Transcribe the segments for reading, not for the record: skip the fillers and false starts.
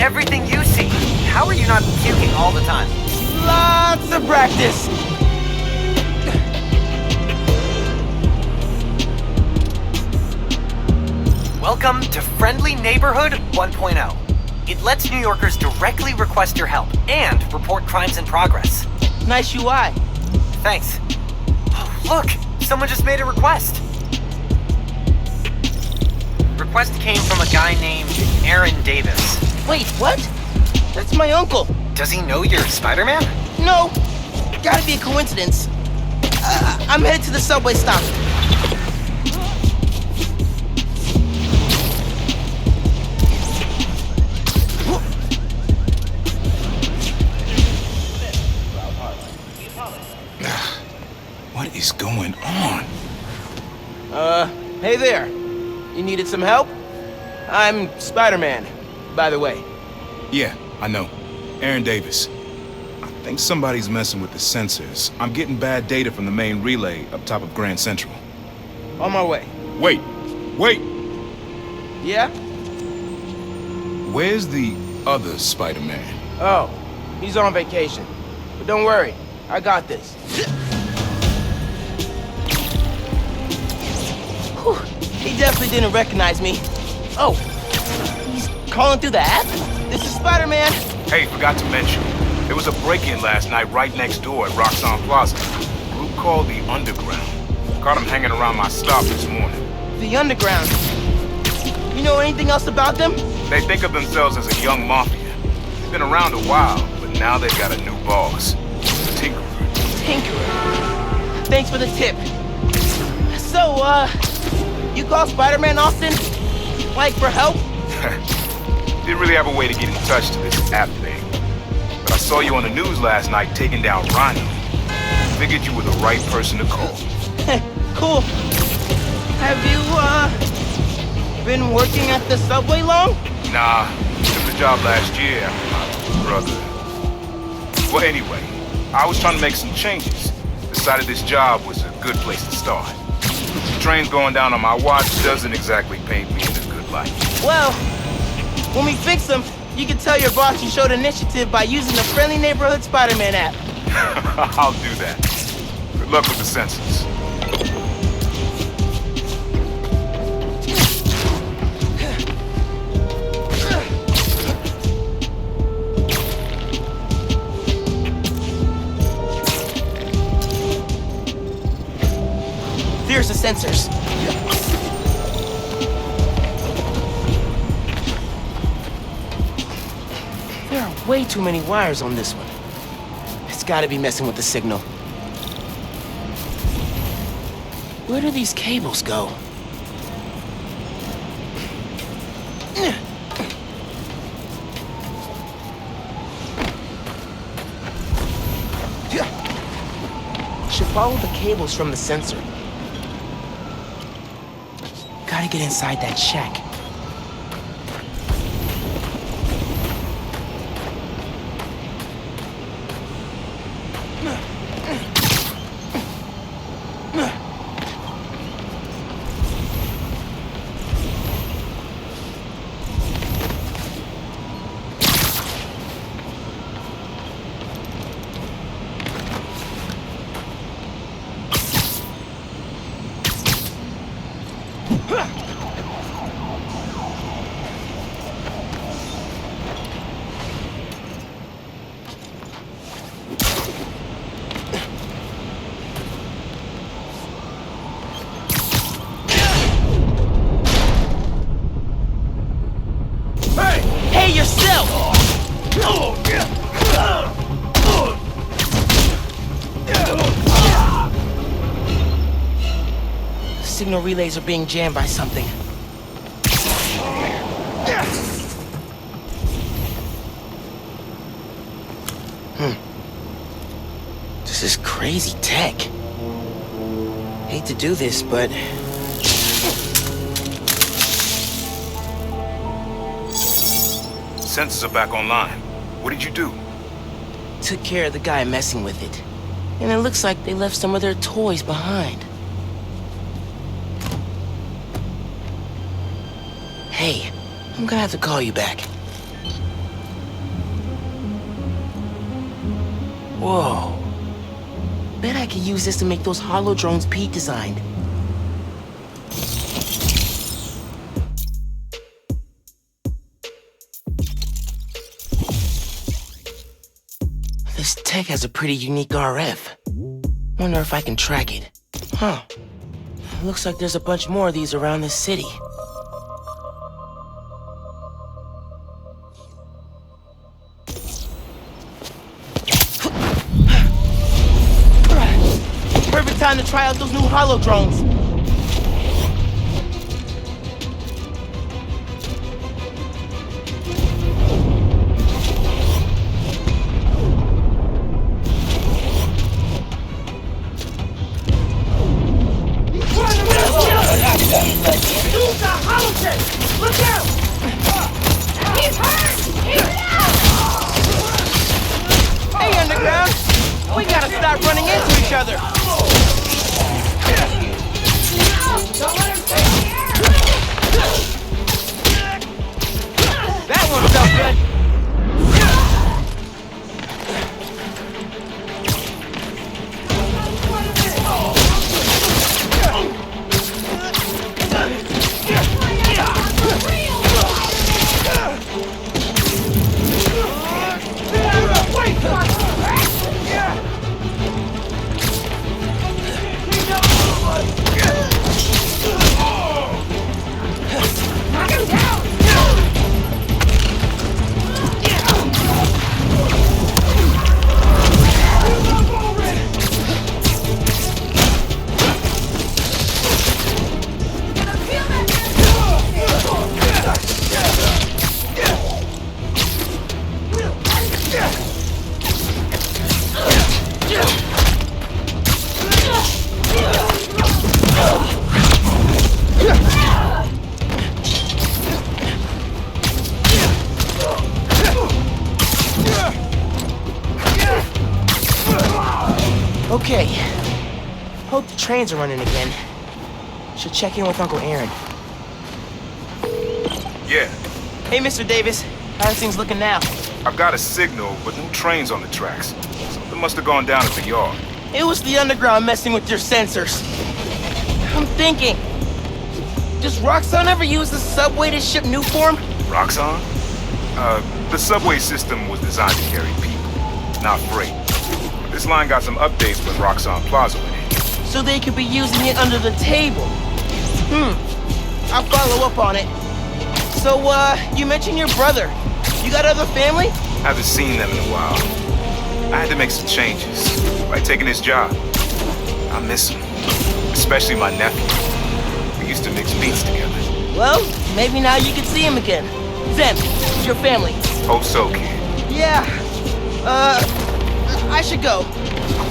everything you see. How are you not puking all the time? Lots of practice. Welcome to Friendly Neighborhood 1.0. It lets New Yorkers directly request your help and report crimes in progress. Nice UI. Thanks. Oh, look! Someone just made a request. Request came from a guy named Aaron Davis. Wait, what? That's my uncle. Does he know you're Spider-Man? No. Gotta be a coincidence. I'm headed to the subway stop. What is going on? Hey there. You needed some help? I'm Spider-Man, by the way. Yeah, I know. Aaron Davis. I think somebody's messing with the sensors. I'm getting bad data from the main relay up top of Grand Central. On my way. Wait! Wait! Yeah? Where's the other Spider-Man? Oh, he's on vacation. But don't worry, I got this. Whew, he definitely didn't recognize me. Oh, he's calling through the app? This is Spider-Man. Hey, forgot to mention. There was a break-in last night right next door at Roxxon Plaza. A group called the Underground. Caught him hanging around my stop this morning. The Underground. You know anything else about them? They think of themselves as a young mafia. They've been around a while, but now they've got a new boss. Tinkerer. Tinkerer. Thanks for the tip. So, you call Spider-Man often? Like, for help? Didn't really have a way to get in touch to this app thing. But I saw you on the news last night taking down Rhino. Figured you were the right person to call. Cool. Have you, been working at the subway long? Nah, took the job last year after my brother. Well, anyway, I was trying to make some changes. Decided this job was a good place to start. The train's going down on my watch doesn't exactly paint me in a good light. Well, when we fix them, you can tell your boss you showed initiative by using the Friendly Neighborhood Spider-Man app. I'll do that. Good luck with the sensors. There's the sensors. There are way too many wires on this one. It's gotta be messing with the signal. Where do these cables go? Should follow the cables from the sensor. Gotta get inside that shack. Hey, yourself! Signal relays are being jammed by something. This is crazy tech. Hate to do this, but... Sensors are back online. What did you do? Took care of the guy messing with it. And it looks like they left some of their toys behind. Hey, I'm gonna have to call you back. Whoa. Bet I could use this to make those holo drones Pete designed. This tech has a pretty unique RF. Wonder if I can track it. Huh. Looks like there's a bunch more of these around this city. Perfect time to try out those new holo drones. Look out! He's hurt! Hey, Underground! We gotta stop running into each other! Don't let him take the air! That one felt good! Knock him down! Okay. Hope the trains are running again. Should check in with Uncle Aaron. Yeah, Hey, Mr. Davis. How's things looking now? I've got a signal, but no trains on the tracks. Something must have gone down at the yard. It was the Underground messing with your sensors. I'm thinking, does Roxxon ever use the subway to ship new form? Roxxon? The subway system was designed to carry people, not freight. This line got some updates when Roxxon Plaza went in. So they could be using it under the table. I'll follow up on it. So, you mentioned your brother. You got other family? Haven't seen them in a while. I had to make some changes, like taking his job. I miss him, especially my nephew. We used to mix beats together. Well, maybe now you can see him again. Zen, it's your family. Hope so, kid. Yeah. I should go.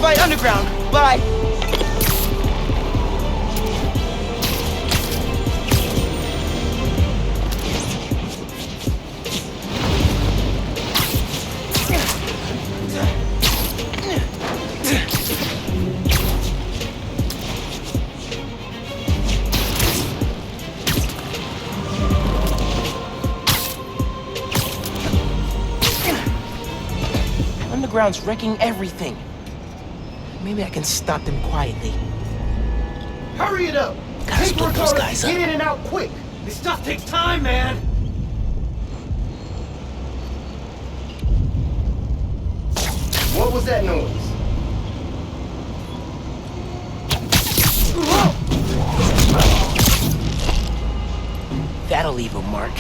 Fight Underground. Bye. Underground's wrecking everything. Maybe I can stop them quietly. Hurry it up! Gotta split those guys up. Get in and out quick! This stuff takes time, man! What was that noise? That'll leave a mark.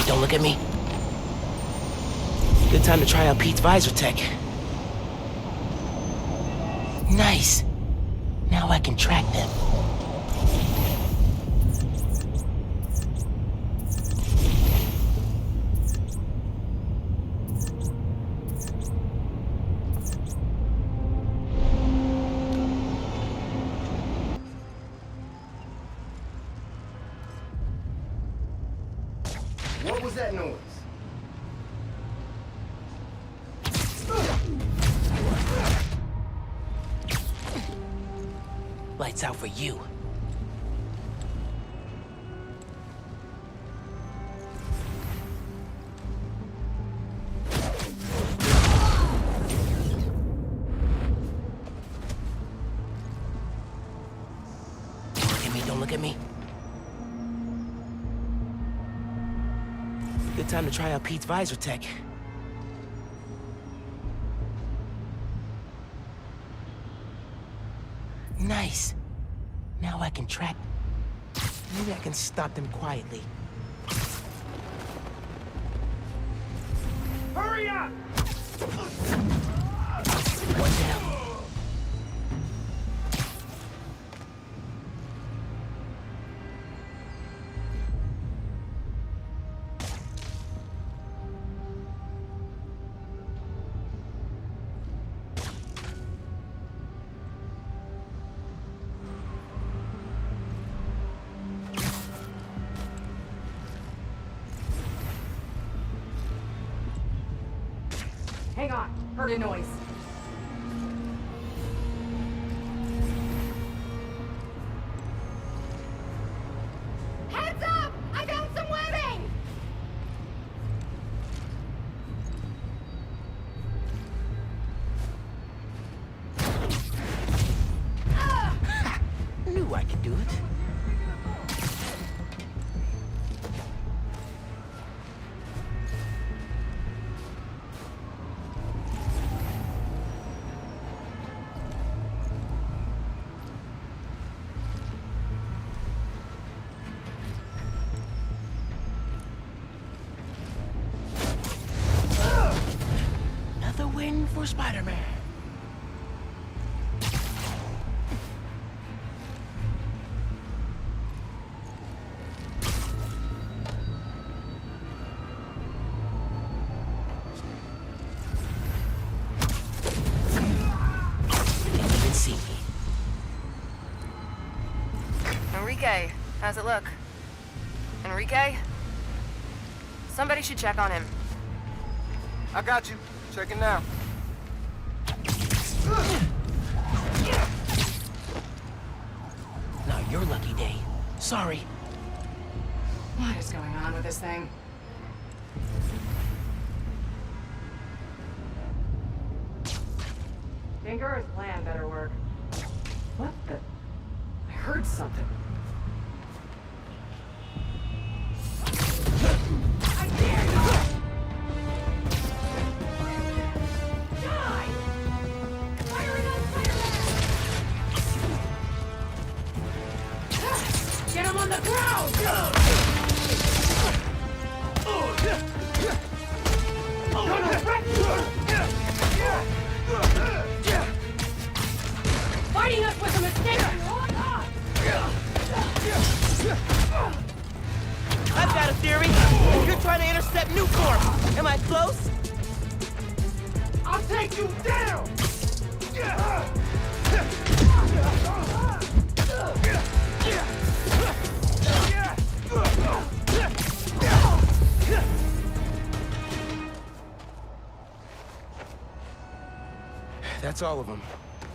Don't look at me. Good time to try out Pete's visor tech. Nice. Now I can track them. What was that noise? Lights out for you. Don't look at me. Good time to try out Pete's visor tech. Nice. Now I can track. Maybe I can stop them quietly. Hurry up! One down. Hang on, heard a noise. Heads up! I found some webbing! Knew I could do it. Another win for Spider-Man. Didn't even see me. Enrique, how's it look? Enrique? Somebody should check on him. I got you. Checking now. Now your lucky day. Sorry. What is going on with this thing? Finger's plan better work. What the? I heard something. I dare you! Die! Firing on Spider-Man! Get him on the ground! Fighting us was a mistake! Hold on! I've got a theory. You're trying to intercept Newcorp. Am I close? I'll take you down! That's all of them.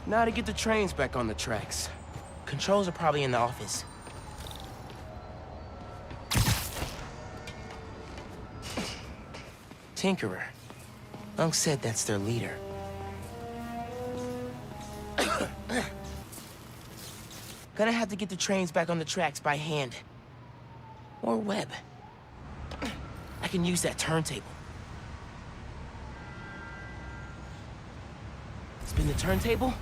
Now to get the trains back on the tracks. Controls are probably in the office. Tinkerer. Unc said that's their leader. Gonna have to get the trains back on the tracks by hand. Or web. I can use that turntable. Spin the turntable,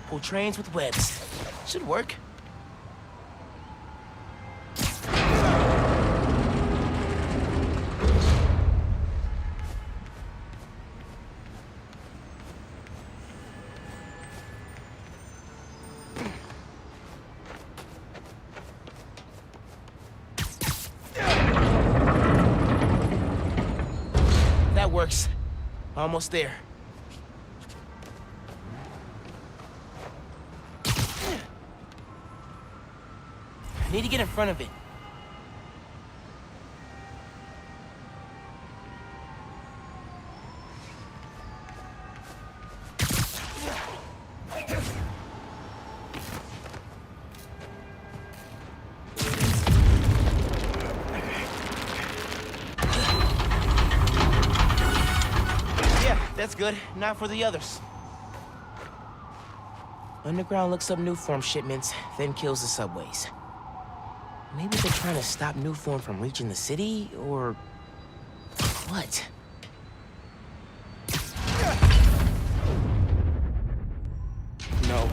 pull trains with webs. Should work. That works. Almost there. I need to get in front of it. That's good. Not for the others. Underground looks up Newform shipments, then kills the subways. Maybe they're trying to stop Newform from reaching the city, or... what? No.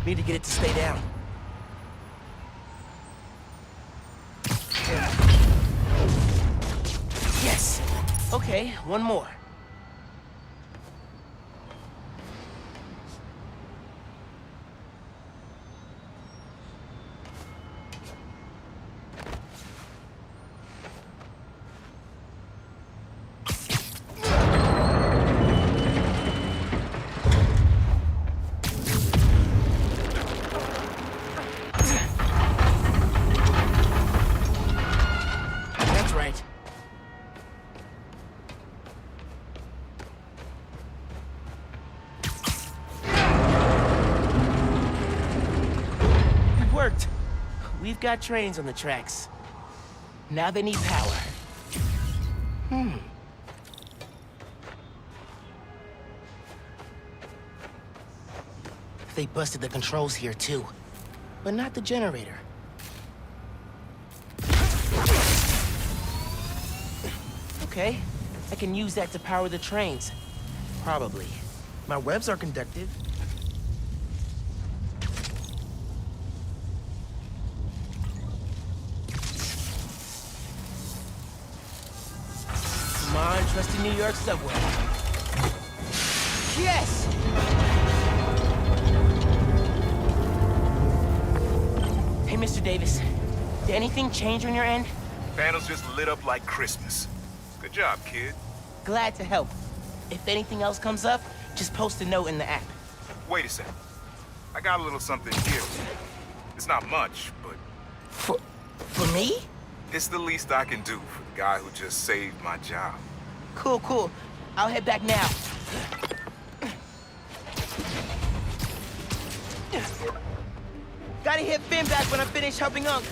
Need to get it to stay down. Yes! Okay, one more. That's right. It worked. We've got trains on the tracks. Now they need power. They busted the controls here too, but not the generator. Okay, I can use that to power the trains. Probably. My webs are conductive. Come on, trusty New York subway. Yes! Hey, Mr. Davis. Did anything change on your end? Panels just lit up like Christmas. Good job, kid. Glad to help. If anything else comes up, just post a note in the app. Wait a second. I got a little something here. It's not much, but For me? it's the least I can do for the guy who just saved my job. Cool, cool. I'll head back now. Gotta hit Finn back when I finish helping Unc.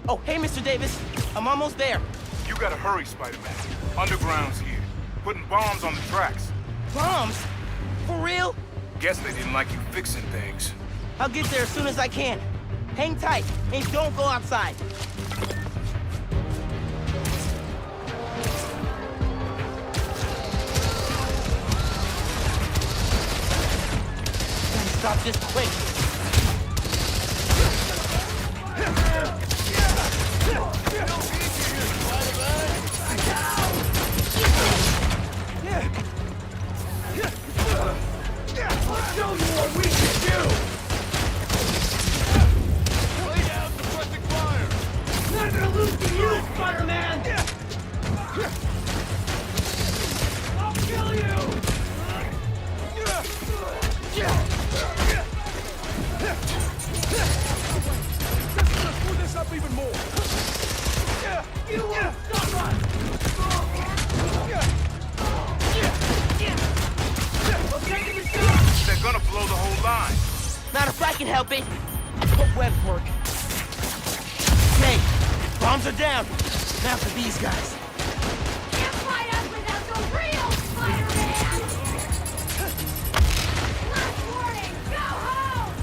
Oh, hey, Mr. Davis. I'm almost there. You gotta hurry, Spider-Man. Underground's here. Putting bombs on the tracks. Bombs? For real? Guess they didn't like you fixing things. I'll get there as soon as I can. Hang tight and don't go outside. Gotta stop this quick. I'll show you what we can do! Lay down suppressing fire! Not gonna lose to you, Spider-Man! I'll kill you! Let's screw this up even more! You won't stop us! I'm taking the shot! They're gonna blow the whole line. Not if I can help it. Hope webs work. Okay, bombs are down. Now for these guys. Can't fight us without the real Spider-Man! Last warning, go home!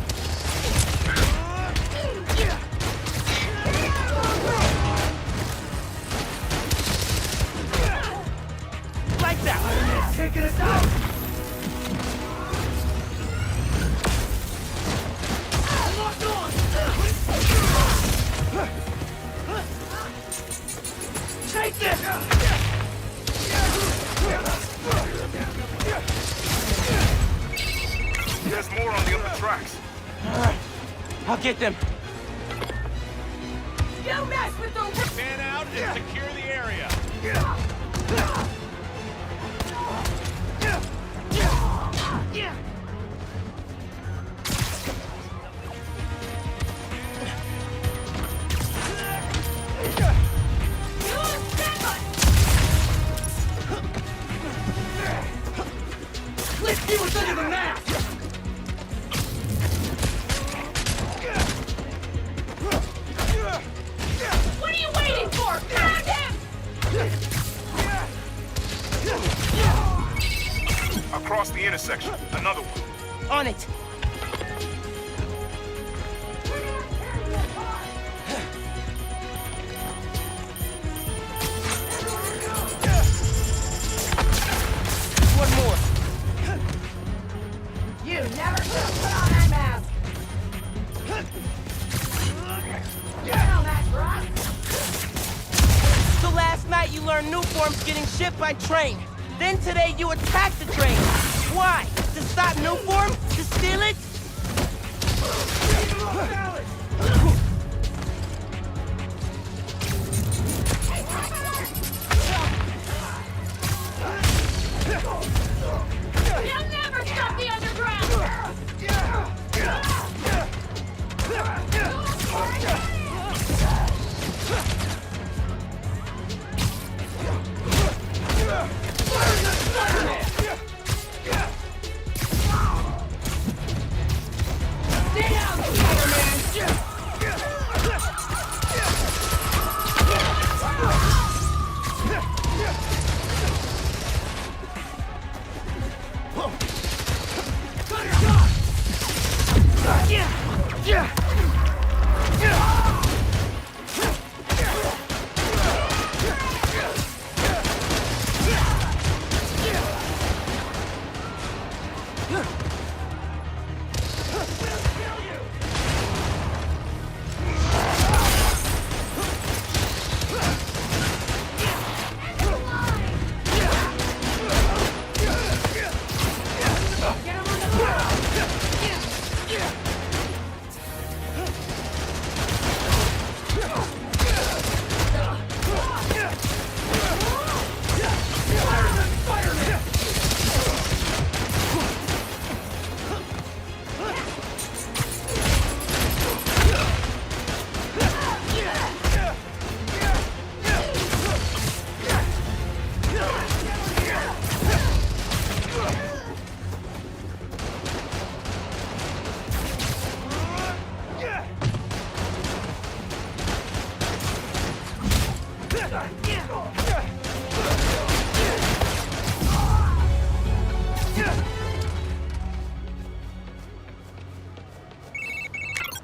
Like that. Taking us out! Locked on! Take this! There's more on the upper tracks. I'll get them. You mess with the... Man out and secure the area! Let's see what's under the mask! across the intersection. Another one. On it. One more. You never should have put on that mask! Get on that grass! So last night you learned new forms getting shipped by train. Then today you attacked the train. Why? To stop new form? To steal it? You'll never stop the underground! Stay down, Spider-Man!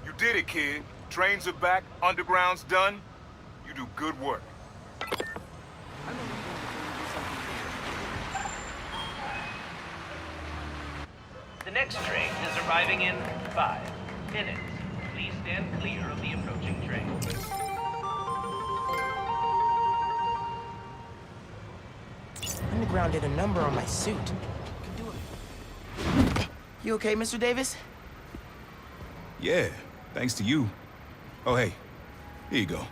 You did it, kid. Trains are back, underground's done. You do good work. The next train is arriving in 5 minutes. Please stand clear of the approaching train. Underground did a number on my suit. You okay, Mr. Davis? Yeah, thanks to you. Oh, hey, here you go.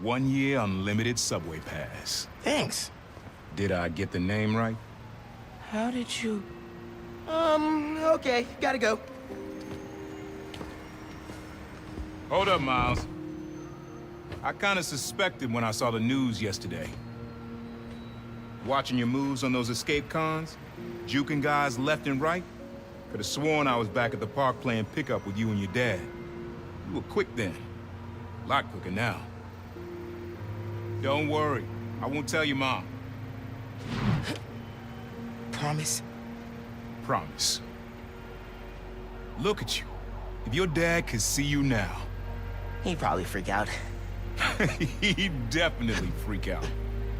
1 year unlimited subway pass. Thanks. Did I get the name right? How did you... okay, gotta go. Hold up, Miles. I kinda suspected when I saw the news yesterday. Watching your moves on those escape cons, juking guys left and right, could have sworn I was back at the park playing pickup with you and your dad. You were quick then. A lot quicker now. Don't worry, I won't tell your mom. Promise? Promise. Look at you. If your dad could see you now, He'd probably freak out. he'd definitely freak out.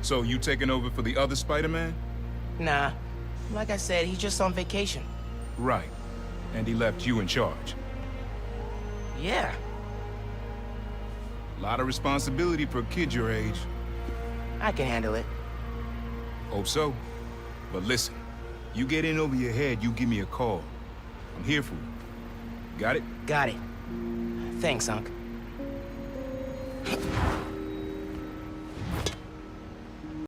So you taking over for the other Spider-Man? Nah. Like I said, he's just on vacation. Right. And he left you in charge. Yeah. A lot of responsibility for a kid your age. I can handle it. Hope so. But listen, you get in over your head, you give me a call. I'm here for you. Got it? Got it. Thanks, Unc.